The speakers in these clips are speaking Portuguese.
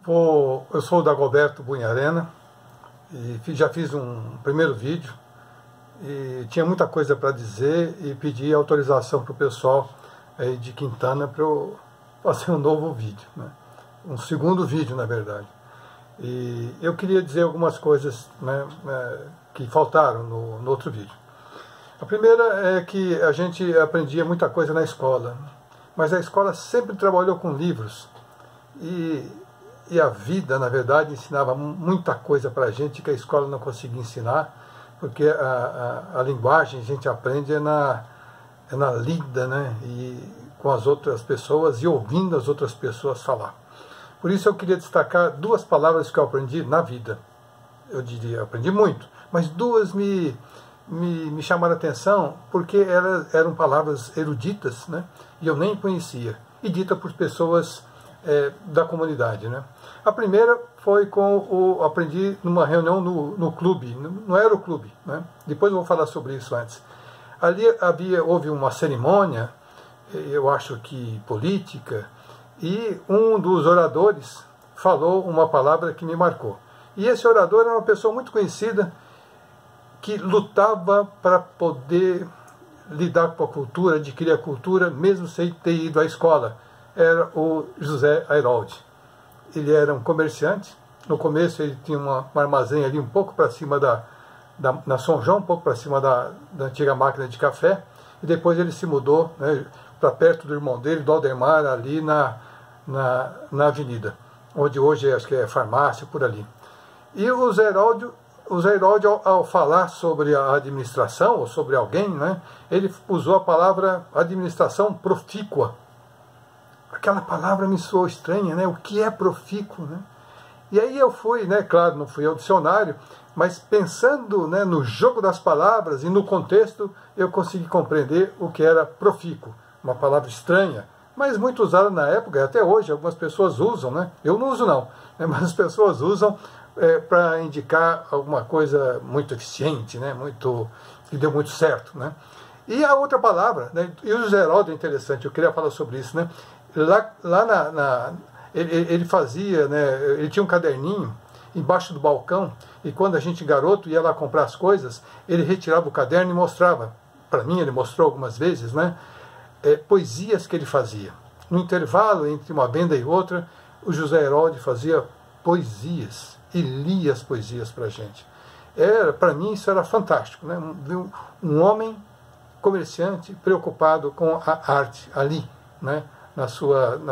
Eu sou o Dagoberto Bunharena e já fiz um primeiro vídeo e tinha muita coisa para dizer e pedi autorização para o pessoal aí de Quintana para eu fazer um novo vídeo, né? Um segundo vídeo, na verdade. E eu queria dizer algumas coisas, né, que faltaram no outro vídeo. A primeira é que a gente aprendia muita coisa na escola, mas a escola sempre trabalhou com livros e a vida, na verdade, ensinava muita coisa para a gente que a escola não conseguia ensinar, porque a linguagem a gente aprende na lida, né, e com as outras pessoas e ouvindo as outras pessoas falar. Por isso eu queria destacar duas palavras que eu aprendi na vida. Eu diria, aprendi muito, mas duas me chamaram a atenção porque elas eram palavras eruditas, né, e eu nem conhecia, e ditas por pessoas da comunidade, né. A primeira foi aprendi numa reunião no clube, no Aeroclube, né. Depois eu vou falar sobre isso antes. Ali houve uma cerimônia, eu acho que política, e um dos oradores falou uma palavra que me marcou. E esse orador era uma pessoa muito conhecida que lutava para poder lidar com a cultura, adquirir a cultura, mesmo sem ter ido à escola. Era o José Airoldi. Ele era um comerciante. No começo ele tinha um armazém ali um pouco para cima na São João, um pouco para cima da antiga máquina de café. E depois ele se mudou, né, para perto do irmão dele, do Aldemar, ali na avenida, onde hoje acho que é farmácia, por ali. E o Zé Airoldi, ao falar sobre a administração, ou sobre alguém, né, ele usou a palavra administração profícua. Aquela palavra me soou estranha, né? O que é profícuo, né? E aí eu fui, né, claro, não fui ao dicionário, mas pensando, né, no jogo das palavras e no contexto, eu consegui compreender o que era profícuo. Uma palavra estranha, mas muito usada na época, até hoje algumas pessoas usam, né? Eu não uso não, né? Mas as pessoas usam para indicar alguma coisa muito eficiente, né? Que deu muito certo, né? E a outra palavra, né? E o José Airoldi é interessante, eu queria falar sobre isso, né? Ele fazia, né? Ele tinha um caderninho embaixo do balcão e quando a gente garoto ia lá comprar as coisas, ele retirava o caderno e mostrava. Para mim ele mostrou algumas vezes, né? Poesias que ele fazia. No intervalo entre uma venda e outra, o José Airoldi fazia poesias e lia as poesias para a gente. Para mim isso era fantástico, né? Um homem comerciante preocupado com a arte ali, né? na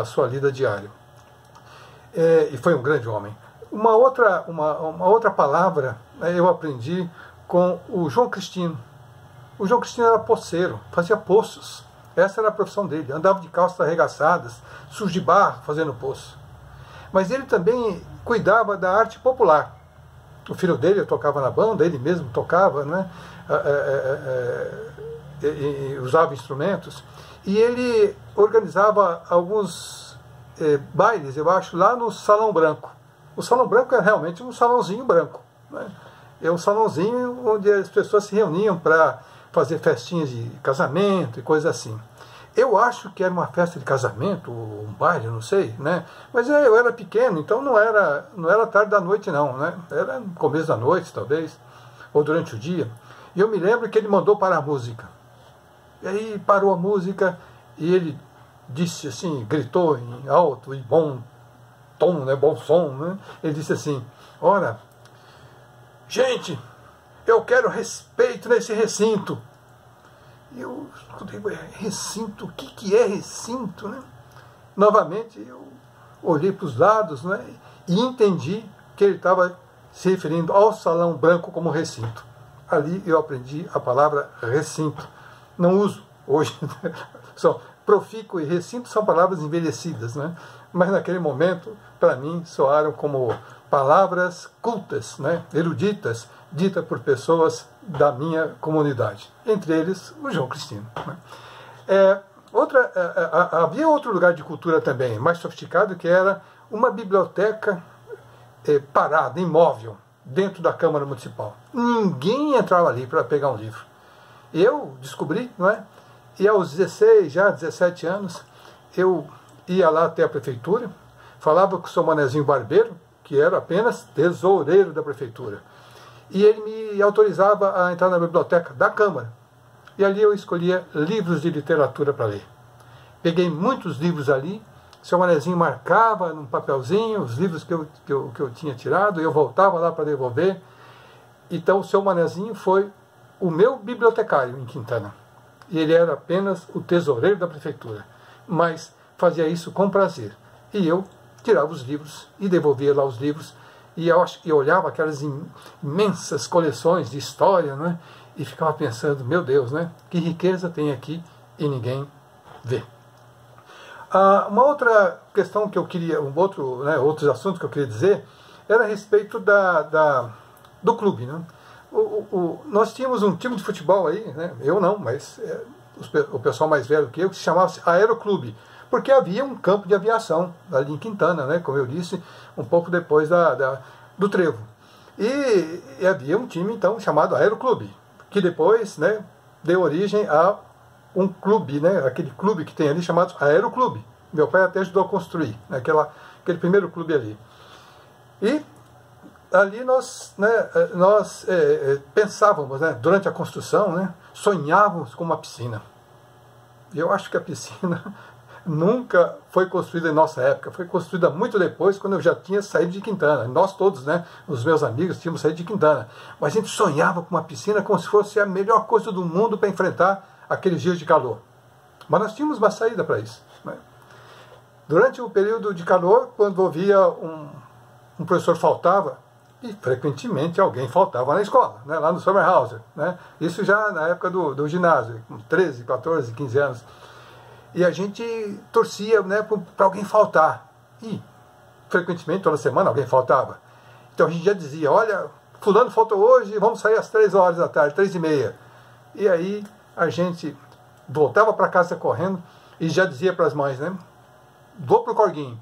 sua lida diária. E foi um grande homem. Uma outra palavra, né, eu aprendi com o João Cristino. O João Cristino era poceiro, fazia poços. Essa era a profissão dele. Andava de calças arregaçadas, sujo de barro, fazendo poço. Mas ele também cuidava da arte popular. O filho dele tocava na banda, ele mesmo tocava, né? Usava instrumentos. E ele organizava alguns bailes, eu acho, lá no Salão Branco. O Salão Branco era realmente um salãozinho branco, né? É um salãozinho onde as pessoas se reuniam para fazer festinhas de casamento e coisas assim. Eu acho que era uma festa de casamento, um baile, não sei, né? Mas eu era pequeno, então não era tarde da noite não, né? Era no começo da noite, talvez, ou durante o dia. E eu me lembro que ele mandou parar a música. E aí parou a música e ele disse assim, gritou em alto e bom tom, né, bom som, né? Ele disse assim: ora, gente, eu quero respeito nesse recinto. E eu escutei, recinto, o que é recinto, né? Novamente eu olhei para os lados, né, e entendi que ele estava se referindo ao Salão Branco como recinto. Ali eu aprendi a palavra recinto. Não uso hoje. Profícuo e recinto são palavras envelhecidas, né? Mas naquele momento, para mim, soaram como palavras cultas, né? Eruditas, ditas por pessoas da minha comunidade. Entre eles, o João Cristino, né? Havia outro lugar de cultura também, mais sofisticado, que era uma biblioteca parada, imóvel, dentro da Câmara Municipal. Ninguém entrava ali para pegar um livro. Eu descobri, não é? E aos 16, já 17 anos, eu ia lá até a prefeitura, falava com o seu manezinho barbeiro, que era apenas tesoureiro da prefeitura. E ele me autorizava a entrar na biblioteca da Câmara. E ali eu escolhia livros de literatura para ler. Peguei muitos livros ali, o seu manezinho marcava num papelzinho os livros que eu tinha tirado, e eu voltava lá para devolver. Então o seu manezinho foi o meu bibliotecário em Quintana. E ele era apenas o tesoureiro da prefeitura, mas fazia isso com prazer. E eu tirava os livros e devolvia lá os livros, e eu olhava aquelas imensas coleções de história, né? E ficava pensando, meu Deus, né? Que riqueza tem aqui e ninguém vê. Uma outra questão que eu queria, outros assuntos que eu queria dizer, era a respeito do clube, né? Nós tínhamos um time de futebol aí, né? Eu não, mas o pessoal mais velho que eu, que se chamava Aeroclube, porque havia um campo de aviação ali em Quintana, né? Como eu disse, um pouco depois do Trevo. E havia um time, então, chamado Aeroclube, que depois, né, deu origem a um clube, né? Aquele clube que tem ali chamado Aeroclube. Meu pai até ajudou a construir, né? Aquele primeiro clube ali. E ali nós pensávamos, né, durante a construção, né, sonhávamos com uma piscina. Eu acho que a piscina nunca foi construída em nossa época, foi construída muito depois, quando eu já tinha saído de Quintana. Nós todos, né, os meus amigos, tínhamos saído de Quintana. Mas a gente sonhava com uma piscina como se fosse a melhor coisa do mundo para enfrentar aqueles dias de calor. Mas nós tínhamos uma saída para isso, né? Durante o período de calor, quando havia um professor faltava, e frequentemente alguém faltava na escola, né, lá no Sommerhauser, né? Isso já na época do ginásio, com 13, 14, 15 anos. E a gente torcia, né, para alguém faltar. E frequentemente, toda semana, alguém faltava. Então a gente já dizia, olha, fulano faltou hoje, vamos sair às 3 horas da tarde, 3h30. E aí a gente voltava para casa correndo e já dizia para as mães, né, vou para o Corguinho.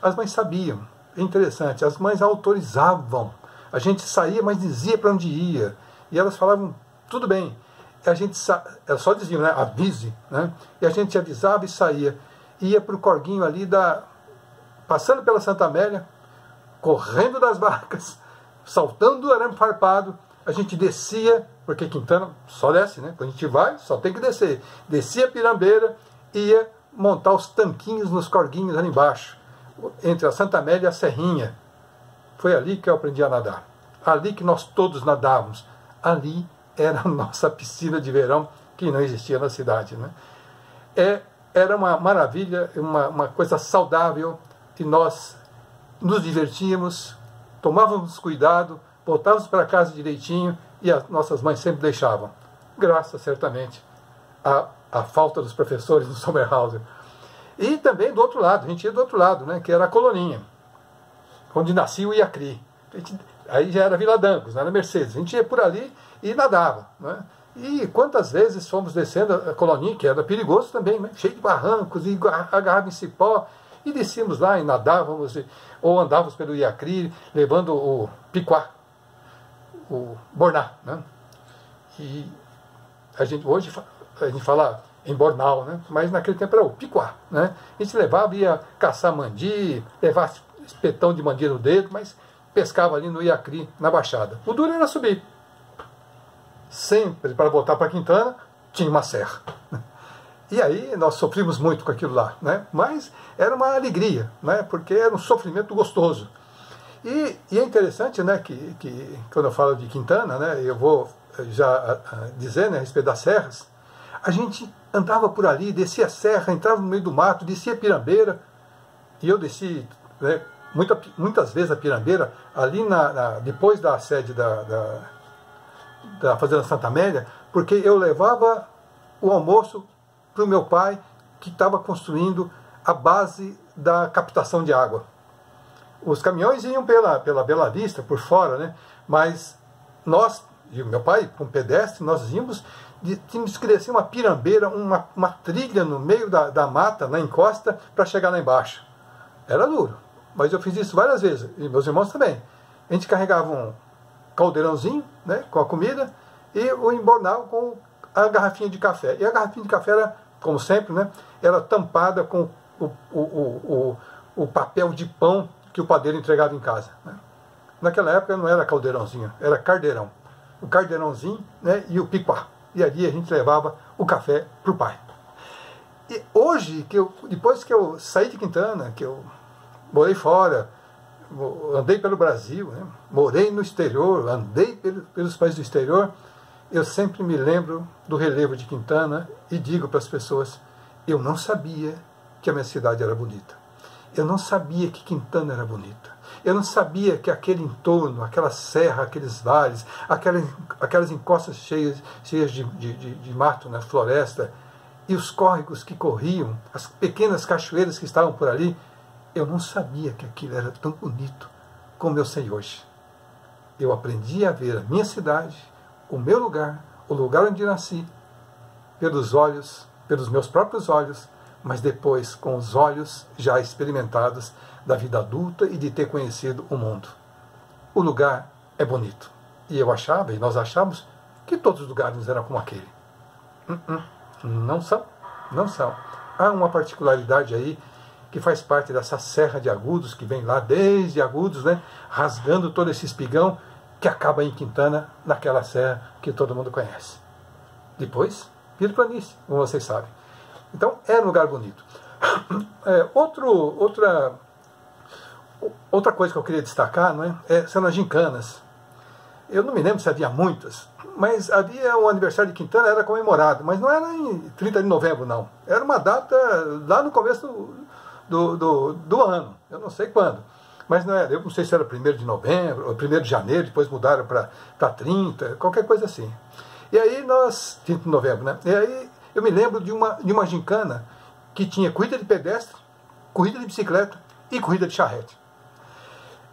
As mães sabiam. É interessante, as mães autorizavam. A gente saía, mas dizia para onde ia. E elas falavam, tudo bem. Elas só diziam, né, avise. Né? E a gente avisava e saía. Ia para o Corguinho ali, passando pela Santa Amélia, correndo das barcas, saltando do arame farpado. A gente descia, porque Quintana só desce, né? Quando a gente vai, só tem que descer. Descia a Pirambeira, ia montar os tanquinhos nos Corguinhos ali embaixo, entre a Santa Amélia e a Serrinha. Foi ali que eu aprendi a nadar. Ali que nós todos nadávamos. Ali era a nossa piscina de verão, que não existia na cidade, né? Era uma maravilha, uma coisa saudável, e nós nos divertíamos, tomávamos cuidado, voltávamos para casa direitinho, e as nossas mães sempre deixavam. Graças, certamente, à falta dos professores no Sommerhauser. E também do outro lado, a gente ia do outro lado, né, que era a Coloninha, onde nascia o Iacri. Aí já era Vila Dancos, não era Mercedes. A gente ia por ali e nadava, né? E quantas vezes fomos descendo a Coloninha, que era perigoso também, né, cheio de barrancos, e agarrava em cipó, e descíamos lá e nadávamos, ou andávamos pelo Iacri, levando o piquá, o borná, né? E hoje a gente fala em Bornal, né? Mas naquele tempo era o piquá, né? A gente levava, ia caçar mandi, levava espetão de mandi no dedo, mas pescava ali no Iacri, na Baixada. O duro era subir. Sempre, para voltar para Quintana, tinha uma serra. E aí nós sofrimos muito com aquilo lá, né? Mas era uma alegria, né? Porque era um sofrimento gostoso. E é interessante, né, que quando eu falo de Quintana, né, eu vou já dizer, né, a respeito das serras. A gente andava por ali, descia a serra, entrava no meio do mato, descia a Pirambeira, e eu desci, né, muitas vezes a Pirambeira, ali depois da sede da Fazenda Santa Amélia, porque eu levava o almoço para o meu pai, que estava construindo a base da captação de água. Os caminhões iam pela Bela Vista, por fora, né, mas nós, e o meu pai, com pedestre, nós tínhamos que descer uma pirambeira, uma trilha no meio da mata, na encosta, para chegar lá embaixo. Era duro, mas eu fiz isso várias vezes, e meus irmãos também. A gente carregava um caldeirãozinho, né, com a comida, e o embornal com a garrafinha de café. E a garrafinha de café era, como sempre, né, era tampada com o papel de pão que o padeiro entregava em casa, né? Naquela época não era caldeirãozinho, era cardeirão. O cardeirãozinho, né, e o picuá. E ali a gente levava o café para o pai. E hoje, depois que eu saí de Quintana, que eu morei fora, andei pelo Brasil, né, morei no exterior, andei pelos países do exterior, eu sempre me lembro do relevo de Quintana e digo para as pessoas, eu não sabia que a minha cidade era bonita. Eu não sabia que Quintana era bonita. Eu não sabia que aquele entorno, aquela serra, aqueles vales, aquelas encostas cheias de mato, né, floresta, e os córregos que corriam, as pequenas cachoeiras que estavam por ali, eu não sabia que aquilo era tão bonito como eu sei hoje. Eu aprendi a ver a minha cidade, o meu lugar, o lugar onde nasci, pelos olhos, pelos meus próprios olhos, mas depois com os olhos já experimentados da vida adulta e de ter conhecido o mundo. O lugar é bonito. E eu achava, e nós achávamos, que todos os lugares eram como aquele. Não são, não são. Há uma particularidade aí que faz parte dessa serra de Agudos, que vem lá desde Agudos, né, rasgando todo esse espigão, que acaba em Quintana, naquela serra que todo mundo conhece. Depois, vira planície, como vocês sabem. Então, é um lugar bonito. Outra coisa que eu queria destacar, não é, são as gincanas. Eu não me lembro se havia muitas, mas havia o aniversário de Quintana, era comemorado, mas não era em 30 de novembro, não. Era uma data lá no começo do ano, eu não sei quando. Mas não era, eu não sei se era 1º de novembro, ou 1º de janeiro, depois mudaram para 30, qualquer coisa assim. E aí 30 de novembro, né? E aí eu me lembro de uma gincana que tinha corrida de pedestre, corrida de bicicleta e corrida de charrete.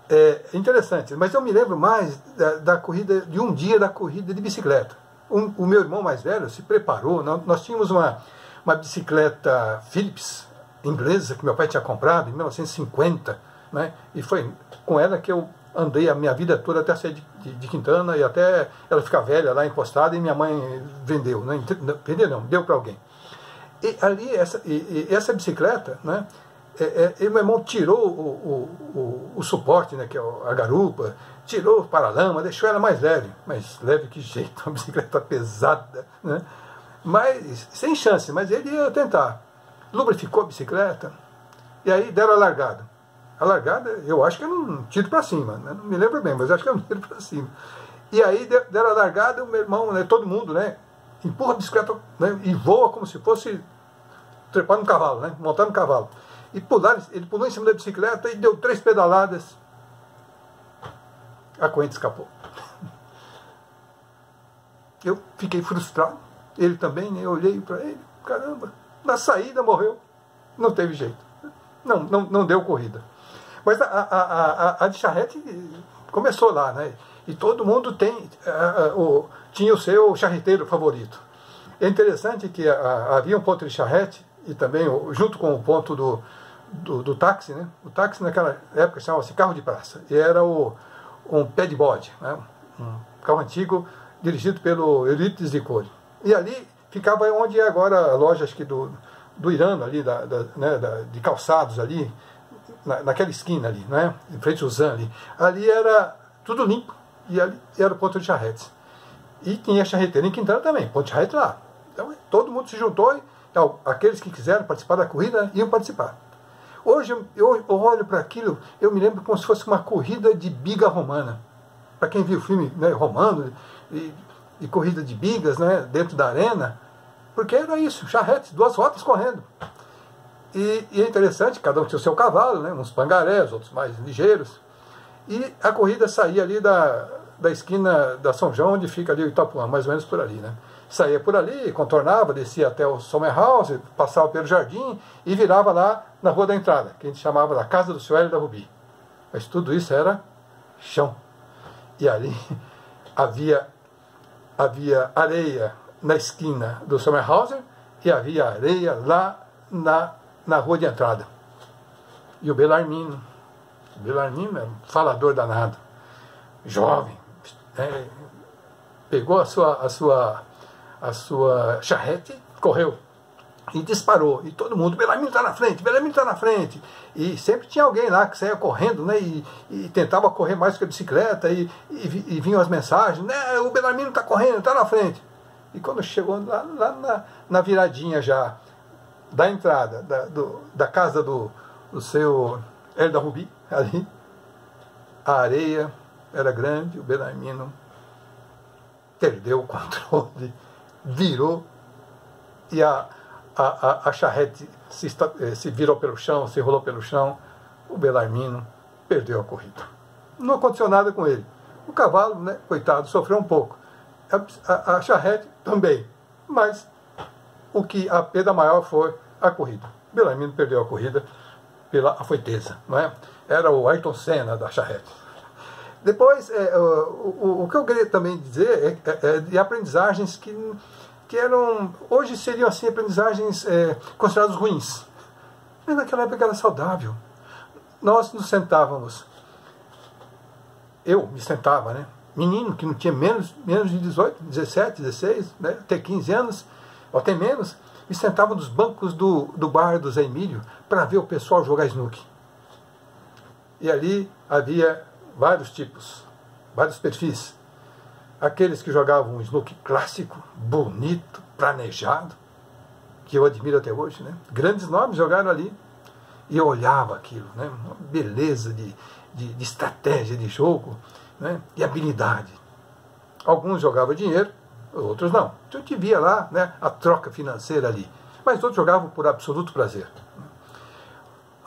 É interessante, mas eu me lembro mais da corrida, de um dia da corrida de bicicleta. O meu irmão mais velho se preparou, nós tínhamos uma bicicleta Philips inglesa que meu pai tinha comprado em 1950, né? E foi com ela que eu andei a minha vida toda até sair de Quintana e até ela ficar velha lá encostada e minha mãe vendeu, né? Vendeu não, deu para alguém. E ali, essa bicicleta, né? E meu irmão tirou o suporte, né, que é a garupa, tirou o paralama, deixou ela mais leve. Mas leve que jeito, uma bicicleta pesada, né? Mas sem chance, mas ele ia tentar. Lubrificou a bicicleta e aí deram a largada. A largada, eu acho que era um tiro para cima, né? Não me lembro bem, mas acho que era um tiro para cima. E aí deram a largada, o meu irmão, né, todo mundo, né, empurra a bicicleta, né, e voa como se fosse trepar no cavalo, né, montar no cavalo. E ele pulou em cima da bicicleta e deu 3 pedaladas. A corrente escapou. Eu fiquei frustrado. Ele também, né? Eu olhei para ele. Caramba, na saída morreu. Não teve jeito. Não deu corrida. Mas a de charrete começou lá, né? E todo mundo tinha o seu charreteiro favorito. É interessante que havia um ponto de charrete e também, junto com o ponto do táxi, né? O táxi naquela época chamava-se carro de praça. E era um pé de bode, né? Um carro antigo dirigido pelo Eurípides de Cury. E ali ficava onde é agora a loja, acho que do Irano, ali, de calçados ali, naquela esquina ali, né? Em frente ao Zan ali. Ali era tudo limpo e ali era o ponto de charretes. E tinha charreteiro em Quintana também, ponto de charrete lá. Então todo mundo se juntou e aqueles que quiseram participar da corrida iam participar. Hoje eu olho para aquilo, eu me lembro como se fosse uma corrida de biga romana. Para quem viu o filme, né, romano e corrida de bigas, né, dentro da arena, porque era isso, charretes, 2 rodas correndo. E é interessante, cada um tinha o seu cavalo, né, uns pangarés, outros mais ligeiros. E a corrida saía ali da esquina da São João, onde fica ali o Itapuã, mais ou menos por ali, né? Saía por ali, contornava, descia até o Sommerhouse, passava pelo jardim e virava lá na rua da entrada, que a gente chamava da Casa do Seu Hélio da Rubi. Mas tudo isso era chão. E ali havia areia na esquina do Sommerhouse e havia areia lá na rua de entrada. E o Bellarmino era um falador danado, jovem, pegou a sua charrete, correu. e disparou, e todo mundo, Bellarmino está na frente, Bellarmino está na frente, e sempre tinha alguém lá que saía correndo, né, e tentava correr mais que a bicicleta, e vinham as mensagens, né, o Bellarmino está correndo, está na frente. E quando chegou lá na viradinha já da entrada da casa do seu Hélio da Rubi, ali, a areia era grande, o Bellarmino perdeu o controle, virou, e a charrete se virou pelo chão, se rolou pelo chão, o Bellarmino perdeu a corrida. Não aconteceu nada com ele. O cavalo, né, coitado, sofreu um pouco. A charrete também. Mas a perda maior foi a corrida. O Bellarmino perdeu a corrida pela afoiteza, não é? Era o Ayrton Senna da charrete. Depois, o que eu queria também dizer é de aprendizagens que eram, hoje seriam assim, aprendizagens consideradas ruins. Mas naquela época era saudável. Nós nos sentávamos, eu me sentava, né? Menino que não tinha menos de 18, 17, 16, né? Até 15 anos, ou até menos, me sentava nos bancos do bar do Zé Emílio para ver o pessoal jogar snooker. E ali havia vários tipos, vários perfis. Aqueles que jogavam um snooker clássico, bonito, planejado, que eu admiro até hoje, né? Grandes nomes jogaram ali. E eu olhava aquilo, né? Uma beleza de estratégia de jogo, né? E habilidade. Alguns jogavam dinheiro, outros não. Então a gente via lá, né, a troca financeira ali. Mas outros jogavam por absoluto prazer.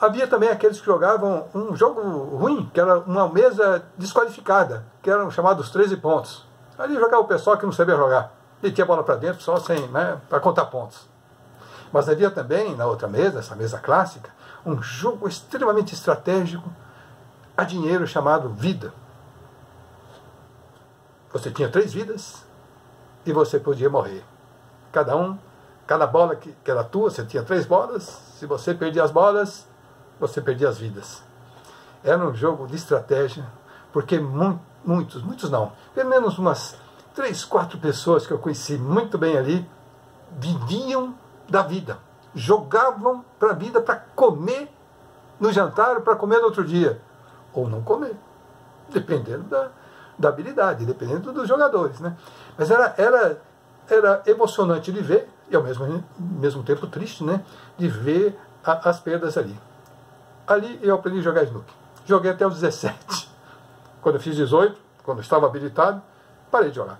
Havia também aqueles que jogavam um jogo ruim, que era uma mesa desqualificada, que eram chamados 13 pontos. Ali jogava o pessoal que não sabia jogar. E tinha a bola para dentro só sem, né, para contar pontos. Mas havia também, na outra mesa, essa mesa clássica, um jogo extremamente estratégico a dinheiro chamado vida. Você tinha 3 vidas e você podia morrer. Cada bola que era tua, você tinha 3 bolas. Se você perdia as bolas, você perdia as vidas. Era um jogo de estratégia, porque muitos não, pelo menos umas 3, 4 pessoas que eu conheci muito bem ali, viviam da vida, jogavam para a vida, para comer no jantar, para comer no outro dia, ou não comer, dependendo da habilidade, dependendo dos jogadores, né? Mas era emocionante de ver, e ao mesmo tempo triste, né, de ver as perdas ali. Ali eu aprendi a jogar snooker. Joguei até os 17. Quando eu fiz 18, quando eu estava habilitado, parei de jogar.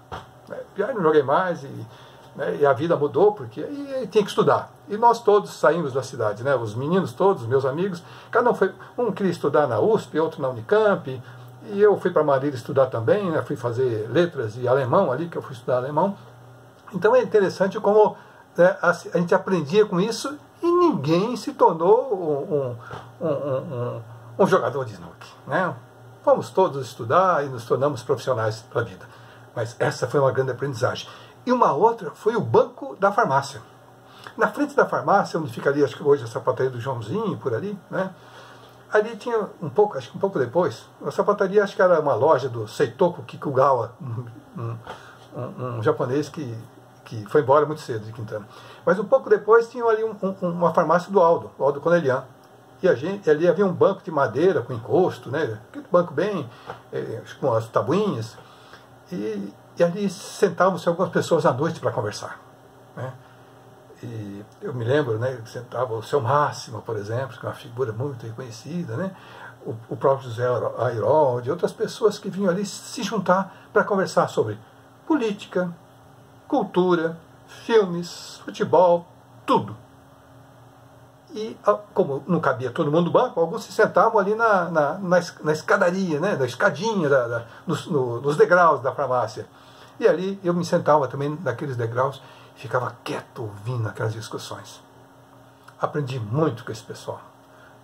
E aí não joguei mais, e a vida mudou, porque aí tinha que estudar. E nós todos saímos da cidade, né? Os meninos todos, meus amigos, cada um queria estudar na USP, outro na Unicamp, e eu fui para Marília estudar também, né? Fui fazer letras e alemão ali, que eu fui estudar alemão. Então é interessante como, né, a gente aprendia com isso e ninguém se tornou um jogador de snooker, né? Fomos todos estudar e nos tornamos profissionais para a vida. Mas essa foi uma grande aprendizagem. E uma outra foi o banco da farmácia. Na frente da farmácia, onde ficaria, acho que hoje, a sapataria do Joãozinho, por ali, né? Ali tinha um pouco depois, a sapataria, acho que era uma loja do Seitoko Kikugawa, um japonês que foi embora muito cedo de Quintana. Mas um pouco depois tinha ali uma farmácia do Aldo Cornelian. E ali havia um banco de madeira com encosto, né? Aquele banco bem, com as tabuinhas. E ali sentavam-se algumas pessoas à noite para conversar, né? E eu me lembro, né, que sentava o seu Máximo, por exemplo, que é uma figura muito reconhecida, né? O próprio José Airol, de outras pessoas que vinham ali se juntar para conversar sobre política, cultura, filmes, futebol, tudo. E como não cabia todo mundo no banco, alguns se sentavam ali na escadaria, né, na escadinha, nos degraus da farmácia. E ali eu me sentava também naqueles degraus, ficava quieto ouvindo aquelas discussões. Aprendi muito com esse pessoal.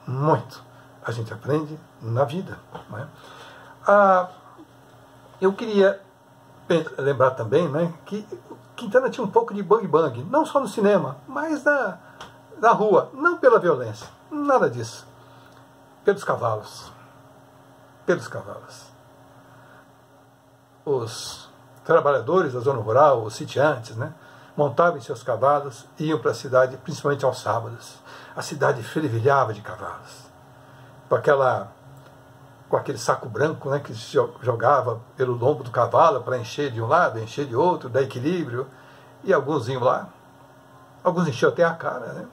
Muito. A gente aprende na vida, né? Eu queria lembrar também, né, que Quintana tinha um pouco de bang-bang, não só no cinema, mas na rua. Não pela violência, nada disso. Pelos cavalos. Pelos cavalos. Os trabalhadores da zona rural, os sitiantes, né, montavam em seus cavalos e iam para a cidade, principalmente aos sábados. A cidade fervilhava de cavalos, com aquele saco branco, né, que se jogava pelo lombo do cavalo para encher de um lado, encher de outro, dar equilíbrio. E alguns iam lá, alguns enchiam até a cara, né?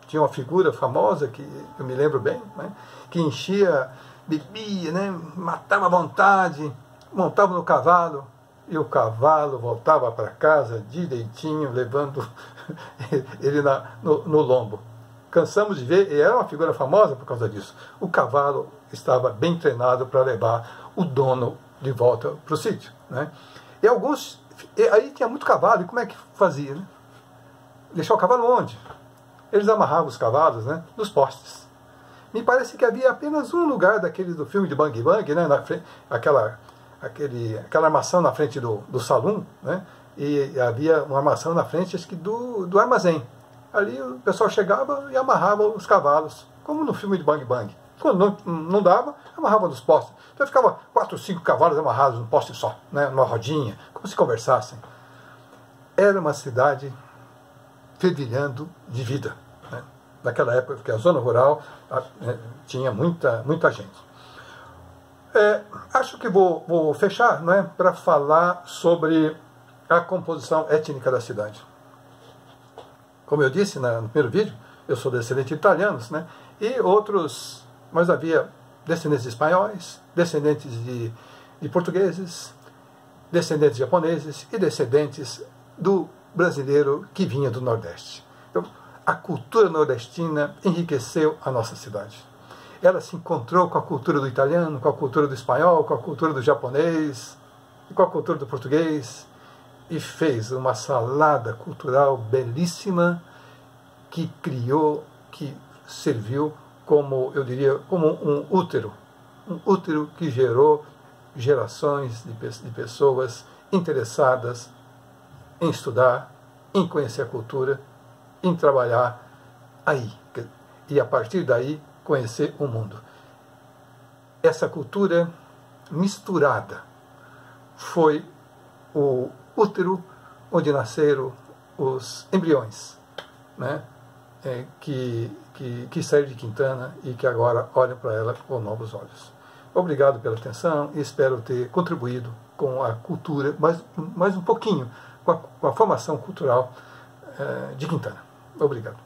Tinha uma figura famosa, que eu me lembro bem, né, que enchia, bebia, né, matava à vontade, montava no cavalo, e o cavalo voltava para casa direitinho, levando ele no lombo. Cansamos de ver, e era uma figura famosa por causa disso. O cavalo estava bem treinado para levar o dono de volta para o sítio, né? E alguns, aí tinha muito cavalo, e como é que fazia, né? Deixar o cavalo onde? Eles amarravam os cavalos, né, nos postes. Me parece que havia apenas um lugar daquele do filme de Bang Bang, né, aquela armação na frente do salão, né, e havia uma armação na frente, acho que do armazém. Ali o pessoal chegava e amarrava os cavalos, como no filme de Bang Bang. Quando não dava, amarrava nos postes. Então ficava 4 ou 5 cavalos amarrados num poste só, né, numa rodinha, como se conversassem. Era uma cidade fervilhando de vida, né? Naquela época, porque a zona rural tinha muita gente. Acho que vou fechar, né, para falar sobre a composição étnica da cidade. Como eu disse no primeiro vídeo, eu sou descendente de italianos, né, e outros, mas havia descendentes de espanhóis, descendentes de portugueses, descendentes de japoneses e descendentes do brasileiro que vinha do Nordeste. Então, a cultura nordestina enriqueceu a nossa cidade. Ela se encontrou com a cultura do italiano, com a cultura do espanhol, com a cultura do japonês, e com a cultura do português, e fez uma salada cultural belíssima que serviu como, eu diria, como um útero que gerou gerações de pessoas interessadas em estudar, em conhecer a cultura, em trabalhar aí, e a partir daí conhecer o mundo. Essa cultura misturada foi o útero onde nasceram os embriões, né, que saíram de Quintana e que agora olham para ela com novos olhos. Obrigado pela atenção e espero ter contribuído com a cultura, mais um pouquinho, com a formação cultural de Quintana. Obrigado.